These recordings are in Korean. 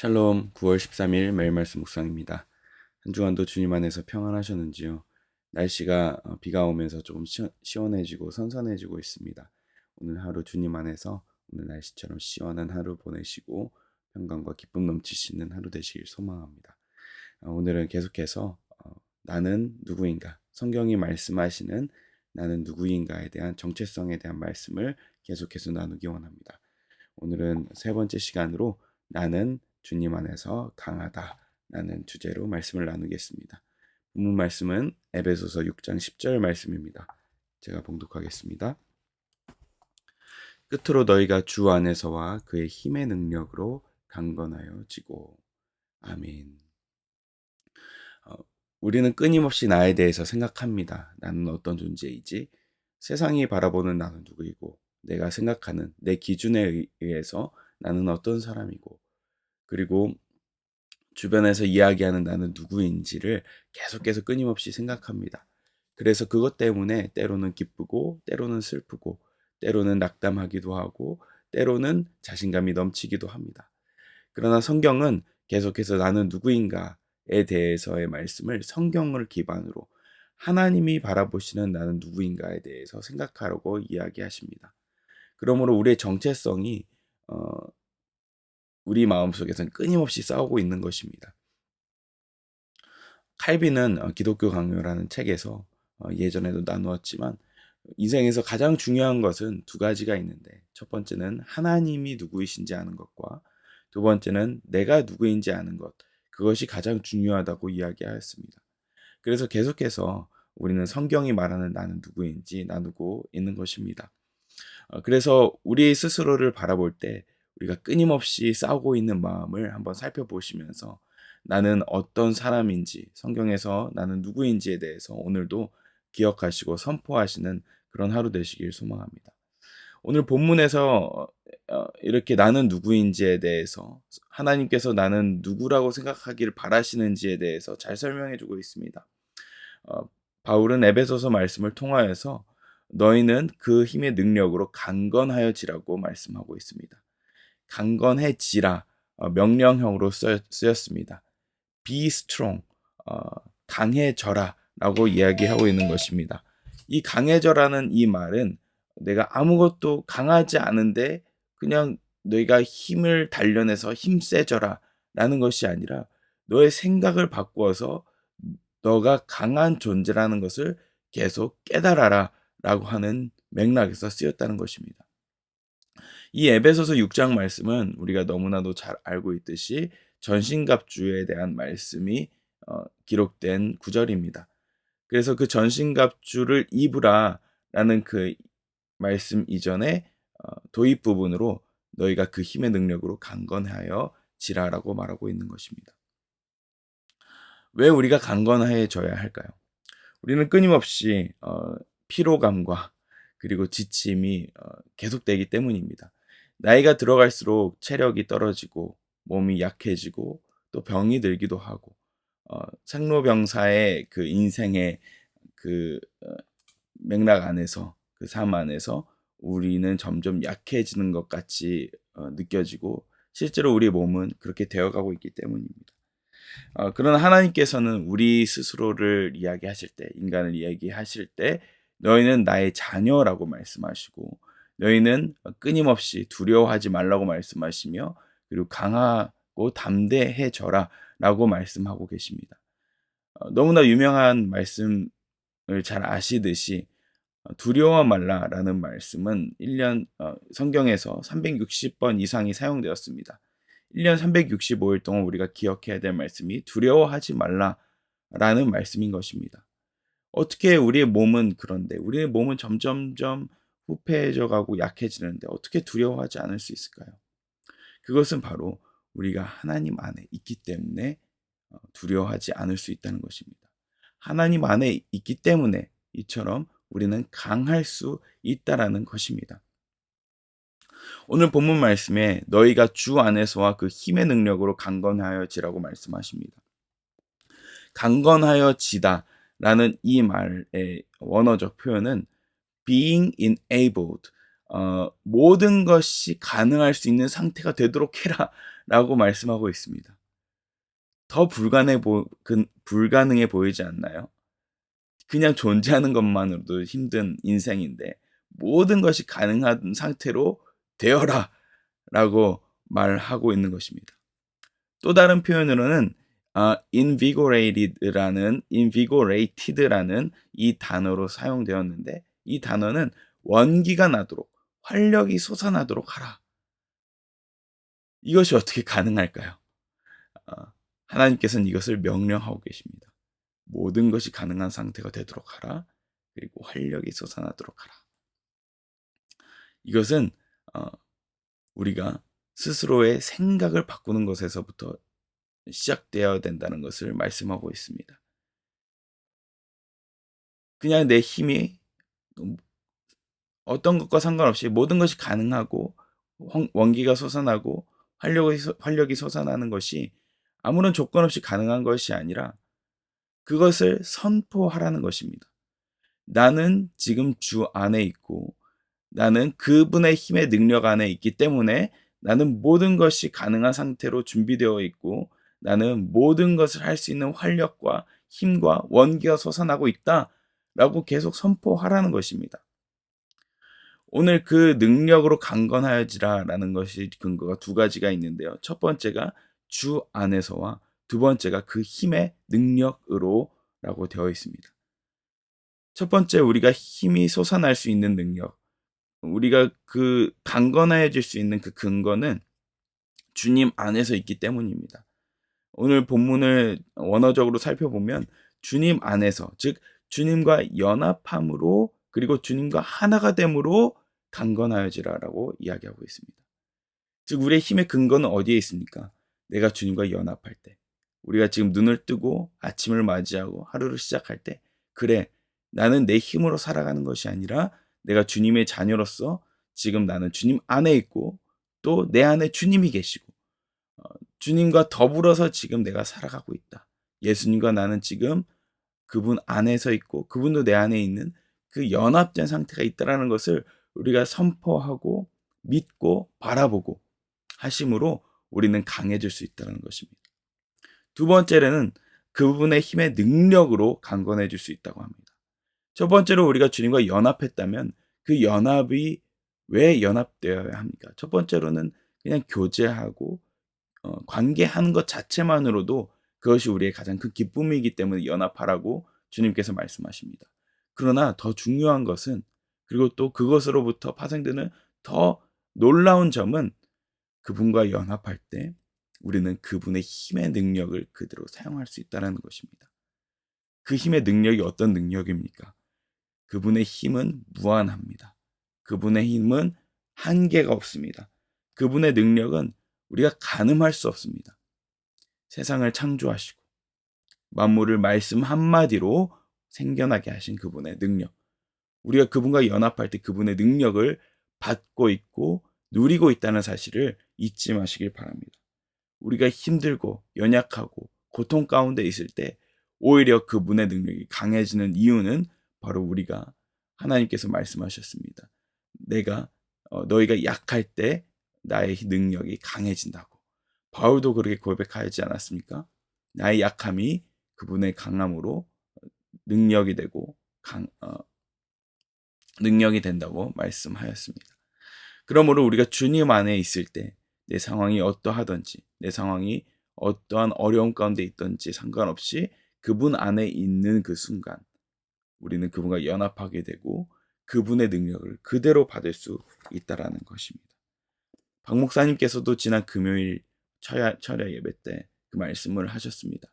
샬롬 9월 13일 매일 말씀 묵상입니다. 한 주간도 주님 안에서 평안하셨는지요? 날씨가 비가 오면서 조금 시원해지고 선선해지고 있습니다. 오늘 하루 주님 안에서 오늘 날씨처럼 시원한 하루 보내시고 평강과 기쁨 넘치시는 하루 되시길 소망합니다. 오늘은 계속해서 나는 누구인가? 성경이 말씀하시는 나는 누구인가에 대한 정체성에 대한 말씀을 계속해서 나누기 원합니다. 오늘은 세 번째 시간으로 나는 주님 안에서 강하다라는 주제로 말씀을 나누겠습니다. 본문 말씀은 에베소서 6장 10절 말씀입니다. 제가 봉독하겠습니다. 끝으로 너희가 주 안에서와 그의 힘의 능력으로 강건하여 지고. 아멘. 우리는 끊임없이 나에 대해서 생각합니다. 나는 어떤 존재이지? 세상이 바라보는 나는 누구이고, 내가 생각하는 내 기준에 의해서 나는 어떤 사람이고, 그리고 주변에서 이야기하는 나는 누구인지를 계속해서 끊임없이 생각합니다. 그래서 그것 때문에 때로는 기쁘고, 때로는 슬프고, 때로는 낙담하기도 하고, 때로는 자신감이 넘치기도 합니다. 그러나 성경은 계속해서 나는 누구인가에 대해서의 말씀을 성경을 기반으로 하나님이 바라보시는 나는 누구인가에 대해서 생각하라고 이야기하십니다. 그러므로 우리의 정체성이 우리 마음속에서는 끊임없이 싸우고 있는 것입니다. 칼빈은 기독교 강요라는 책에서 예전에도 나누었지만 인생에서 가장 중요한 것은 두 가지가 있는데, 첫 번째는 하나님이 누구이신지 아는 것과 두 번째는 내가 누구인지 아는 것, 그것이 가장 중요하다고 이야기하였습니다. 그래서 계속해서 우리는 성경이 말하는 나는 누구인지 나누고 있는 것입니다. 그래서 우리 스스로를 바라볼 때 우리가 끊임없이 싸우고 있는 마음을 한번 살펴보시면서 나는 어떤 사람인지, 성경에서 나는 누구인지에 대해서 오늘도 기억하시고 선포하시는 그런 하루 되시길 소망합니다. 오늘 본문에서 이렇게 나는 누구인지에 대해서, 하나님께서 나는 누구라고 생각하기를 바라시는지에 대해서 잘 설명해 주고 있습니다. 바울은 에베소서 말씀을 통하여서 너희는 그 힘의 능력으로 강건하여지라고 말씀하고 있습니다. 강건해지라, 명령형으로 쓰였습니다. Be strong, 강해져라 라고 이야기하고 있는 것입니다. 이 강해져라는 이 말은 내가 아무것도 강하지 않은데 그냥 너희가 힘을 단련해서 힘세져라 라는 것이 아니라 너의 생각을 바꾸어서 너가 강한 존재라는 것을 계속 깨달아라 라고 하는 맥락에서 쓰였다는 것입니다. 이 에베소서 6장 말씀은 우리가 너무나도 잘 알고 있듯이 전신갑주에 대한 말씀이 기록된 구절입니다. 그래서 그 전신갑주를 입으라라는 그 말씀 이전에 도입 부분으로 너희가 그 힘의 능력으로 강건하여 지라라고 말하고 있는 것입니다. 왜 우리가 강건해져야 할까요? 우리는 끊임없이 피로감과 그리고 지침이 계속되기 때문입니다. 나이가 들어갈수록 체력이 떨어지고 몸이 약해지고 또 병이 들기도 하고 생로병사의 그 인생의 그 맥락 안에서, 그 삶 안에서 우리는 점점 약해지는 것 같이 느껴지고 실제로 우리 몸은 그렇게 되어가고 있기 때문입니다. 그러나 하나님께서는 우리 스스로를 이야기하실 때, 인간을 이야기하실 때 너희는 나의 자녀라고 말씀하시고 너희는 끊임없이 두려워하지 말라고 말씀하시며 그리고 강하고 담대해져라 라고 말씀하고 계십니다. 너무나 유명한 말씀을 잘 아시듯이 두려워 말라라는 말씀은 1년 성경에서 360번 이상이 사용되었습니다. 1년 365일 동안 우리가 기억해야 될 말씀이 두려워하지 말라라는 말씀인 것입니다. 어떻게 우리의 몸은 그런데 우리의 몸은 점점점 후패해져 가고 약해지는데 어떻게 두려워하지 않을 수 있을까요? 그것은 바로 우리가 하나님 안에 있기 때문에 두려워하지 않을 수 있다는 것입니다. 하나님 안에 있기 때문에 이처럼 우리는 강할 수 있다라는 것입니다. 오늘 본문 말씀에 너희가 주 안에서와 그 힘의 능력으로 강건하여지라고 말씀하십니다. 강건하여지다라는 이 말의 원어적 표현은 being enabled, 모든 것이 가능할 수 있는 상태가 되도록 해라 라고 말씀하고 있습니다. 더 불가능해 보이지 않나요? 그냥 존재하는 것만으로도 힘든 인생인데 모든 것이 가능한 상태로 되어라 라고 말하고 있는 것입니다. 또 다른 표현으로는 invigorated라는 이 단어로 사용되었는데 이 단어는 원기가 나도록 활력이 솟아나도록 하라. 이것이 어떻게 가능할까요? 하나님께서는 이것을 명령하고 계십니다. 모든 것이 가능한 상태가 되도록 하라. 그리고 활력이 솟아나도록 하라. 이것은 우리가 스스로의 생각을 바꾸는 것에서부터 시작되어야 된다는 것을 말씀하고 있습니다. 그냥 내 힘이 어떤 것과 상관없이 모든 것이 가능하고 원기가 솟아나고 활력이 솟아나는 것이 아무런 조건 없이 가능한 것이 아니라 그것을 선포하라는 것입니다. 나는 지금 주 안에 있고 나는 그분의 힘의 능력 안에 있기 때문에 나는 모든 것이 가능한 상태로 준비되어 있고 나는 모든 것을 할 수 있는 활력과 힘과 원기가 솟아나고 있다라고 계속 선포하라는 것입니다. 오늘 그 능력으로 강건하여지라라는 것이 근거가 두 가지가 있는데요. 첫 번째가 주 안에서와 두 번째가 그 힘의 능력으로라고 되어 있습니다. 첫 번째 우리가 힘이 솟아날 수 있는 능력, 우리가 그 강건해질 수 있는 그 근거는 주님 안에서 있기 때문입니다. 오늘 본문을 원어적으로 살펴보면 주님 안에서, 즉 주님과 연합함으로 그리고 주님과 하나가 됨으로 강건하여지라라고 이야기하고 있습니다. 즉 우리의 힘의 근거는 어디에 있습니까? 내가 주님과 연합할 때, 우리가 지금 눈을 뜨고 아침을 맞이하고 하루를 시작할 때, 그래 나는 내 힘으로 살아가는 것이 아니라 내가 주님의 자녀로서 지금 나는 주님 안에 있고 또 내 안에 주님이 계시고 주님과 더불어서 지금 내가 살아가고 있다. 예수님과 나는 지금 그분 안에서 있고 그분도 내 안에 있는 그 연합된 상태가 있다라는 것을 우리가 선포하고 믿고 바라보고 하심으로 우리는 강해질 수 있다는 것입니다. 두 번째는 그분의 힘의 능력으로 강건해질 수 있다고 합니다. 첫 번째로 우리가 주님과 연합했다면 그 연합이 왜 연합되어야 합니까? 첫 번째로는 그냥 교제하고 관계하는 것 자체만으로도 그것이 우리의 가장 큰 기쁨이기 때문에 연합하라고 주님께서 말씀하십니다. 그러나 더 중요한 것은 그리고 또 그것으로부터 파생되는 더 놀라운 점은 그분과 연합할 때 우리는 그분의 힘의 능력을 그대로 사용할 수 있다는 것입니다. 그 힘의 능력이 어떤 능력입니까? 그분의 힘은 무한합니다. 그분의 힘은 한계가 없습니다. 그분의 능력은 우리가 가늠할 수 없습니다. 세상을 창조하시고 만물을 말씀 한마디로 생겨나게 하신 그분의 능력. 우리가 그분과 연합할 때 그분의 능력을 받고 있고 누리고 있다는 사실을 잊지 마시길 바랍니다. 우리가 힘들고 연약하고 고통 가운데 있을 때 오히려 그분의 능력이 강해지는 이유는 바로 우리가 하나님께서 말씀하셨습니다. 너희가 약할 때 나의 능력이 강해진다고. 바울도 그렇게 고백하지 않았습니까? 나의 약함이 그분의 강함으로 능력이 되고 능력이 된다고 말씀하였습니다. 그러므로 우리가 주님 안에 있을 때 내 상황이 어떠하든지 내 상황이 어떠한 어려움 가운데 있든지 상관없이 그분 안에 있는 그 순간 우리는 그분과 연합하게 되고 그분의 능력을 그대로 받을 수 있다라는 것입니다. 박 목사님께서도 지난 금요일 철야 예배 때 그 말씀을 하셨습니다.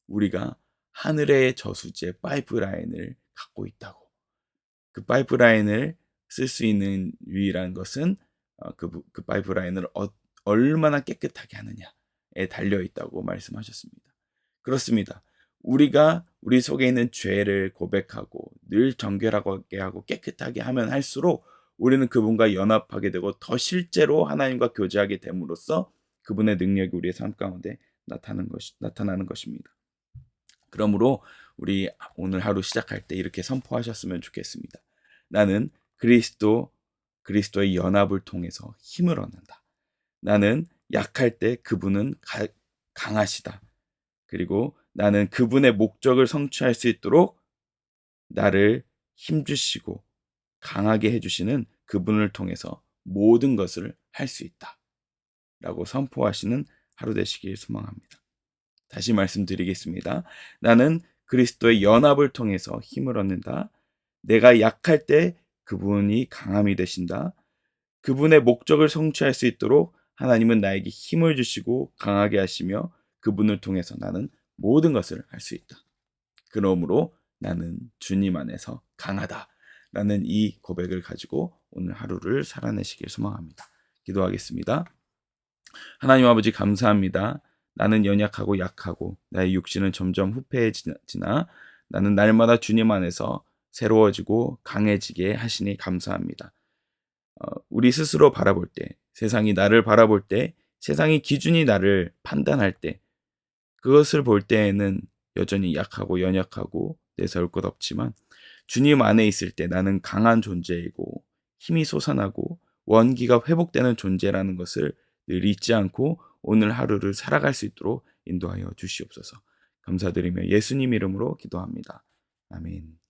우리가 하늘의 저수지의 파이프라인을 갖고 있다고. 그 파이프라인을 쓸 수 있는 유일한 것은 그 파이프라인을 얼마나 깨끗하게 하느냐에 달려 있다고 말씀하셨습니다. 그렇습니다. 우리가 우리 속에 있는 죄를 고백하고 늘 정결하게 하고 깨끗하게 하면 할수록 우리는 그분과 연합하게 되고 더 실제로 하나님과 교제하게 됨으로써 그분의 능력이 우리의 삶 가운데 나타나는 것입니다. 그러므로 우리 오늘 하루 시작할 때 이렇게 선포하셨으면 좋겠습니다. 나는 그리스도 그리스도의 연합을 통해서 힘을 얻는다. 나는 약할 때 그분은 강하시다. 그리고 나는 그분의 목적을 성취할 수 있도록 나를 힘주시고 강하게 해주시는 그분을 통해서 모든 것을 할 수 있다. 라고 선포하시는 하루 되시길 소망합니다. 다시 말씀드리겠습니다. 나는 그리스도의 연합을 통해서 힘을 얻는다. 내가 약할 때 그분이 강함이 되신다. 그분의 목적을 성취할 수 있도록 하나님은 나에게 힘을 주시고 강하게 하시며 그분을 통해서 나는 모든 것을 할 수 있다. 그러므로 나는 주님 안에서 강하다. 라는 이 고백을 가지고 오늘 하루를 살아내시길 소망합니다. 기도하겠습니다. 하나님 아버지 감사합니다. 나는 연약하고 약하고 나의 육신은 점점 후패해지나 나는 날마다 주님 안에서 새로워지고 강해지게 하시니 감사합니다. 우리 스스로 바라볼 때, 세상이 나를 바라볼 때, 세상의 기준이 나를 판단할 때, 그것을 볼 때에는 여전히 약하고 연약하고 내세울 것 없지만 주님 안에 있을 때 나는 강한 존재이고 힘이 솟아나고 원기가 회복되는 존재라는 것을 늘 잊지 않고 오늘 하루를 살아갈 수 있도록 인도하여 주시옵소서. 감사드리며 예수님 이름으로 기도합니다. 아멘.